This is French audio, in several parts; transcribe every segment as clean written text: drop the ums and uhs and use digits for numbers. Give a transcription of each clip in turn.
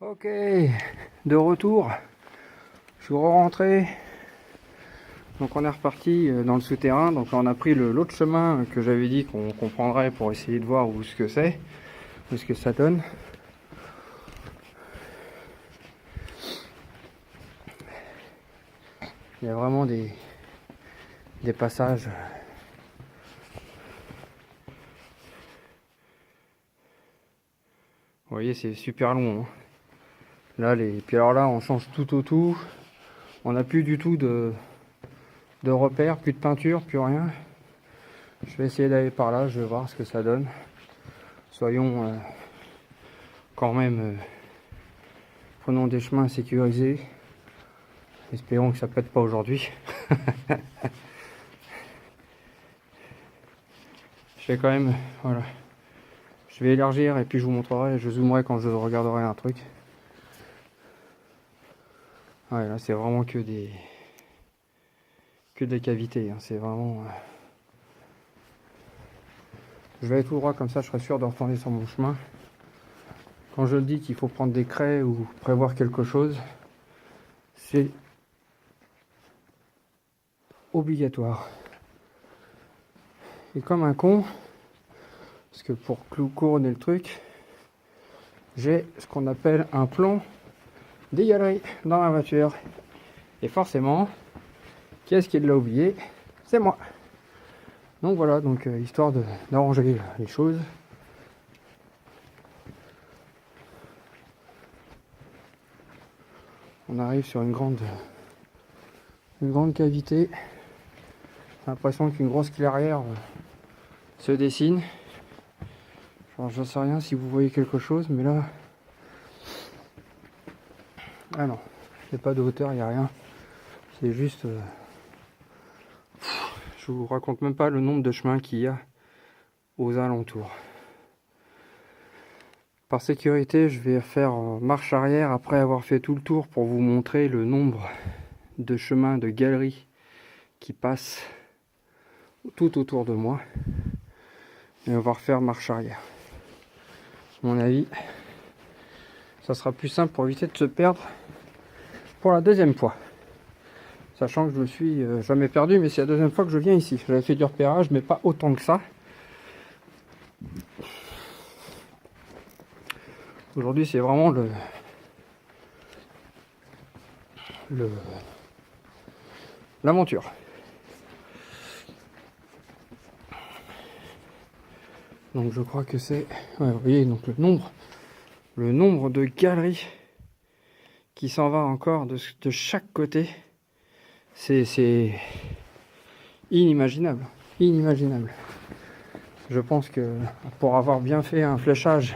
Ok, de retour, je suis rentré, donc on est reparti dans le souterrain, donc on a pris l'autre chemin que j'avais dit qu'on prendrait pour essayer de voir où ce que c'est, où ce que ça donne. Il y a vraiment des passages. Vous voyez, c'est super long, hein. Là, puis alors là, on change tout au tout. On n'a plus du tout de repères, plus de peinture, plus rien. Je vais essayer d'aller par là, je vais voir ce que ça donne. Soyons quand même, prenons des chemins sécurisés. Espérons que ça pète pas aujourd'hui. Je vais quand même, voilà. Je vais élargir et puis je vous montrerai, je zoomerai quand je regarderai un truc. Ouais, là c'est vraiment que des cavités, hein. C'est vraiment. Je vais aller tout droit comme ça, je serai sûr de retourner sur mon chemin. Quand je dis qu'il faut prendre des craies ou prévoir quelque chose, c'est obligatoire. Et comme un con, parce que pour couronner le truc, j'ai ce qu'on appelle un plan des galeries dans ma voiture. Et forcément, qui est-ce qui l'a oublié? C'est moi. Donc voilà, donc histoire d'arranger les choses. On arrive sur une grande cavité. J'ai l'impression qu'une grosse clairière se dessine. Alors je sais rien si vous voyez quelque chose, mais là, ah non, il n'y a pas de hauteur, il n'y a rien. C'est juste, je vous raconte même pas le nombre de chemins qu'il y a aux alentours. Par sécurité, je vais faire marche arrière après avoir fait tout le tour pour vous montrer le nombre de chemins, de galeries qui passent tout autour de moi. Et on va refaire marche arrière. À mon avis, ça sera plus simple pour éviter de se perdre pour la deuxième fois. Sachant que je me suis jamais perdu, mais c'est la deuxième fois que je viens ici. J'avais fait du repérage, mais pas autant que ça. Aujourd'hui, c'est vraiment l'aventure. Donc je crois que c'est, ouais, vous voyez, donc le nombre de galeries qui s'en va encore de chaque côté, c'est inimaginable, inimaginable. Je pense que pour avoir bien fait un fléchage,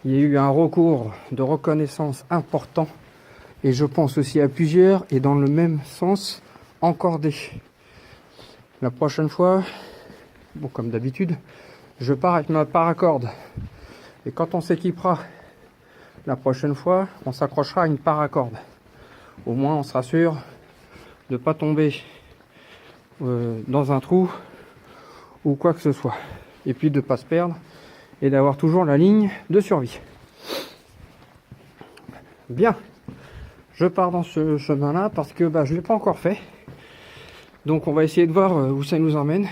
il y a eu un recours de reconnaissance important, et je pense aussi à plusieurs et dans le même sens encordé. La prochaine fois, bon comme d'habitude, je pars avec ma paracorde, et quand on s'équipera la prochaine fois, on s'accrochera à une paracorde. Au moins on sera sûr de ne pas tomber dans un trou ou quoi que ce soit, et puis de ne pas se perdre et d'avoir toujours la ligne de survie. Bien, je pars dans ce chemin là parce que je ne l'ai pas encore fait, donc on va essayer de voir où ça nous emmène.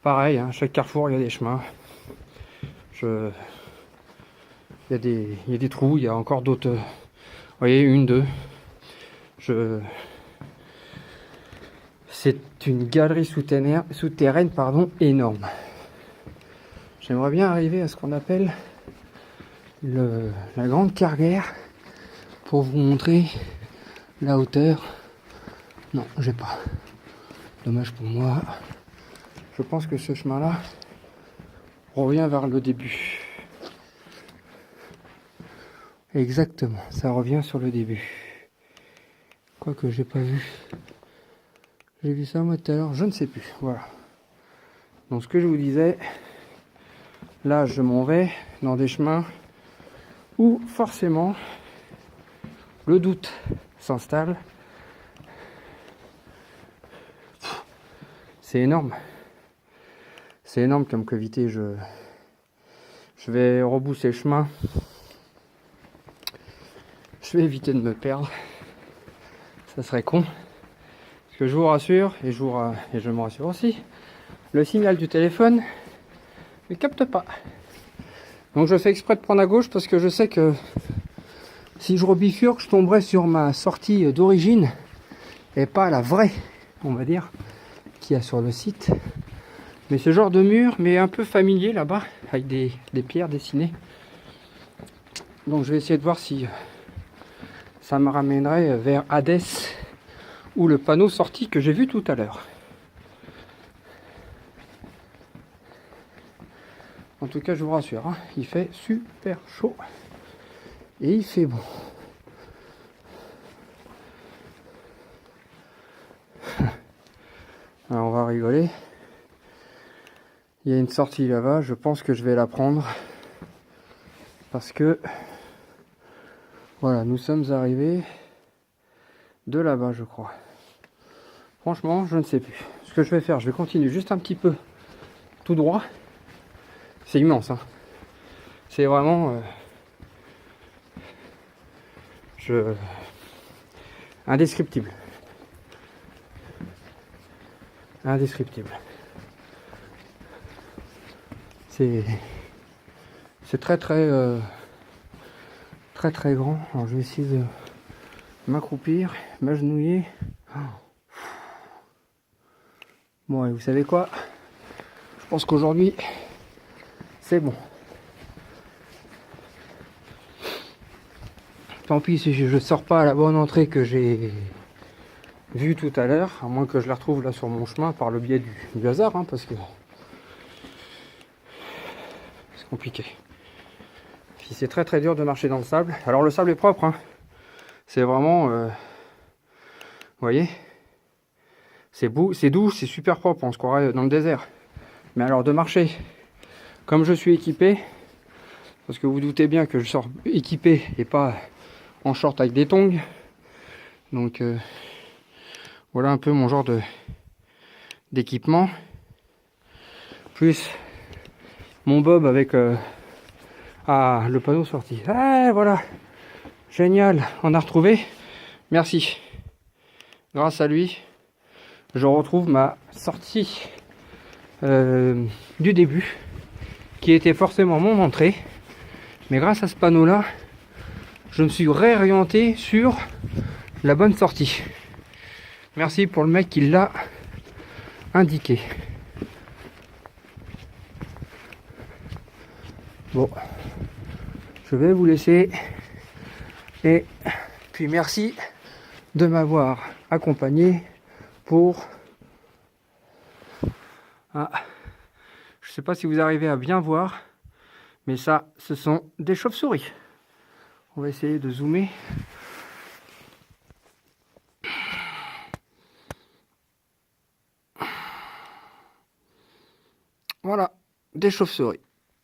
Pareil, hein, chaque carrefour il y a des chemins, il y a des trous, il y a encore d'autres, vous voyez, une, deux, c'est une galerie souterraine énorme. J'aimerais bien arriver à ce qu'on appelle la grande carrière pour vous montrer la hauteur. Non, j'ai pas. Dommage pour moi. Je pense que ce chemin-là revient vers le début. Exactement, ça revient sur le début. Quoique j'ai pas vu. J'ai vu ça moi tout à l'heure, je ne sais plus. Voilà. Donc ce que je vous disais, là je m'en vais dans des chemins où forcément le doute s'installe. C'est énorme. C'est énorme comme cavité. Je Je vais rebousser le chemin. Je vais éviter de me perdre. Ça serait con. Parce que je vous rassure, et je me rassure aussi, le signal du téléphone ne capte pas. Donc je fais exprès de prendre à gauche parce que je sais que si je rebifurque, je tomberai sur ma sortie d'origine et pas la vraie, on va dire, qu'il y a sur le site. Mais ce genre de mur m'est un peu familier là-bas, avec des pierres dessinées. Donc je vais essayer de voir si ça me ramènerait vers Hades ou le panneau sortie que j'ai vu tout à l'heure. En tout cas, je vous rassure, hein, il fait super chaud et il fait bon. Alors on va rigoler. Il y a une sortie là-bas, je pense que je vais la prendre parce que voilà, nous sommes arrivés de là-bas, je crois. Franchement, je ne sais plus. Ce que je vais faire, je vais continuer juste un petit peu tout droit. C'est immense, hein. C'est vraiment indescriptible. Indescriptible. C'est très très grand. Alors je vais essayer de m'accroupir, m'agenouiller. Bon, et vous savez quoi? Je pense qu'aujourd'hui, c'est bon. Tant pis si je sors pas à la bonne entrée que j'ai vue tout à l'heure, à moins que je la retrouve là sur mon chemin par le biais du hasard, hein, parce que c'est compliqué. Puis c'est très très dur de marcher dans le sable. Alors le sable est propre, hein. C'est vraiment, vous voyez, c'est beau, c'est doux, c'est super propre, on se croirait dans le désert. Mais alors de marcher comme je suis équipé, parce que vous doutez bien que je sors équipé et pas en short avec des tongs. Donc voilà un peu mon genre d'équipement. Plus mon bob avec le panneau sorti. Ah voilà, génial, on a retrouvé. Merci. Grâce à lui, je retrouve ma sortie du début, qui était forcément mon entrée. Mais grâce à ce panneau-là, je me suis réorienté sur la bonne sortie. Merci pour le mec qui l'a indiqué. Bon, je vais vous laisser. Et puis merci de m'avoir accompagné pour... Ah, je sais pas si vous arrivez à bien voir, mais ça, ce sont des chauves-souris. On va essayer de zoomer. Voilà, des chauves-souris.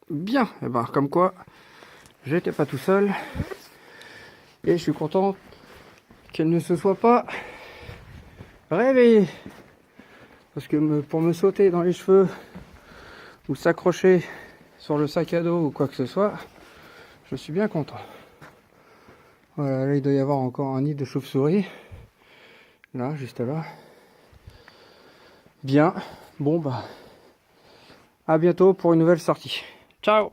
Bien, et ben comme quoi, j'étais pas tout seul. Et je suis content qu'elle ne se soit pas réveillée. Parce que pour me sauter dans les cheveux ou s'accrocher sur le sac à dos ou quoi que ce soit, je suis bien content. Voilà, là il doit y avoir encore un nid de chauve-souris. Là, juste là. Bien, bon bah, à bientôt pour une nouvelle sortie. Ciao!